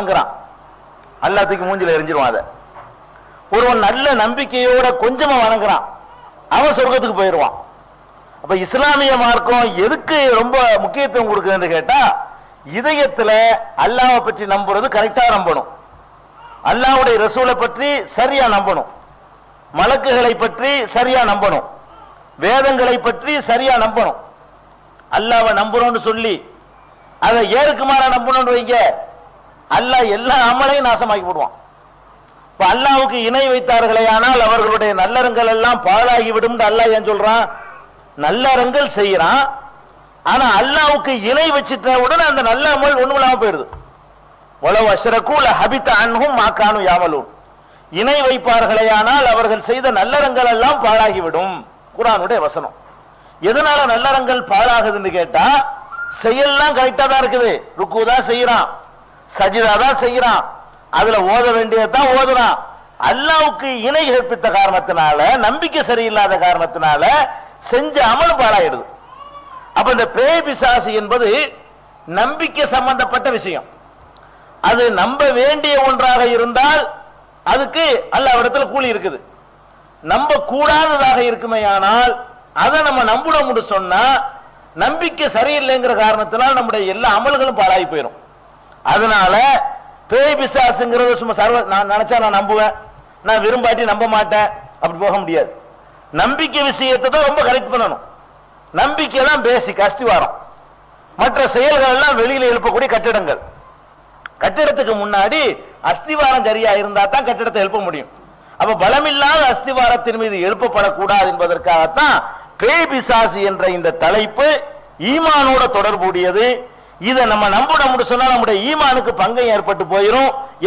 வணங்குறான், அல்லாஹ்வுக்கு மூஞ்சில எரிஞ்சிருவான். அதை ஒருவன் நல்ல நம்பிக்கையோட கொஞ்சமா வணங்குறான், அவன் சொர்க்கத்துக்கு போயிடுவான். அப்ப இஸ்லாமிய மார்க்கம் எதுக்கு ரொம்ப முக்கியத்துவம் கொடுக்குதுன்னு கேட்டா, இதயத்துல அல்லாஹ்வை பற்றி நம்புறது கரெக்டா நம்பணும், அல்லாஹ்வுடைய ரசூலை பற்றி சரியா நம்பணும், மலக்குகளை பற்றி சரியா நம்பணும், வேதங்களை பற்றி சரியா நம்பணும். அல்லாஹ்வை நம்புறோம்னு சொல்லி அதை ஏற்குமாற நம்பணும்னு வைங்க, அல்லாஹ் எல்லா அமலையும் நாசமாக்கி போடுவான். இப்ப அல்லாஹ்வுக்கு இணை வைத்தார்களே ஆனால் அவர்களுடைய நல்லறங்கள் எல்லாம் பாழாகி விடும். அல்லாஹ் ஏன் சொல்றான்? நல்லறங்கள் செய்யறான், ஆனா அல்லாஹ்வுக்கு இணை வச்சிட்ட உடனே அந்த நல்ல அமல் ஒண்ணுமில்லாம போயிடுது. வலவ் அஷ்ரகு லஹபித அன்ஹும் மா கானூ யாமலூன். இணை வைப்பார்களே ஆனால் அவர்கள் செய்த நல்லறங்கள் எல்லாம் பாழாகிவிடும். குர்ஆனுடைய வசனம். எதனால நல்லறங்கள் பாழாகுதுன்னு கேட்டா, செயல்லாம் கரெக்டா தான் இருக்குது, ருக்கு தான் செய்யறான், சஜிதா தான் செய்யறான், அதுல ஓத வேண்டியதான் ஓதுறான். அல்லாஹ்வுக்கு இணை கற்பித்த காரணத்தினால, நம்பிக்கை சரியில்லாத காரணத்தினால செஞ்ச அமல் பாழாயிடுது. அப்ப இந்த பேய் பிசாசு என்பது நம்பிக்கை சம்பந்தப்பட்ட விஷயம். அது நம்ப வேண்டிய ஒன்றாக இருந்தால் அதுக்கு அல்லாஹ்விடத்துல கூலி இருக்குது. நம்ப கூடாததாக இருக்குமேயானால் அதை நம்ம நம்பணும்னு சொன்னா, நம்பிக்கை சரியில்லைங்கிற காரணத்தினால் நம்முடைய எல்லா அமல்களும் பாழாகி போயிடும். அதனால பேய் பிசாசுங்கிறது சும்மா நான் நினைச்சா நான் நம்புவேன், நான் விரும்பாட்டி நம்ப மாட்டேன், அப்படி போக முடியாது. நம்பிக்கை விஷயத்தை தான் ரொம்ப கரெக்ட் பண்ணணும். நம்பிக்கை தான் பேசிக், அஸ்திவாரம். மற்ற செயல்கள் எல்லாம் வெளியில எழுப்பக்கூடிய கட்டிடங்கள். கட்டிடத்துக்கு முன்னாடி அஸ்திவாரம் சரியா இருந்தா தான் கட்டிடத்தை எழுப்ப முடியும். அப்ப பலமில்லாத அஸ்திவாரத்தின் மீது எழுப்பப்படக்கூடாது என்பதற்காகத்தான் பேய் பிசாசு என்ற இந்த தலைப்பு ஈமானோட தொடர்புடையது. இதை நம்ம நம்பணும்னு சொன்னா நம்முடைய ஈமானுக்கு பங்கம் ஏற்பட்டு போயிடும்.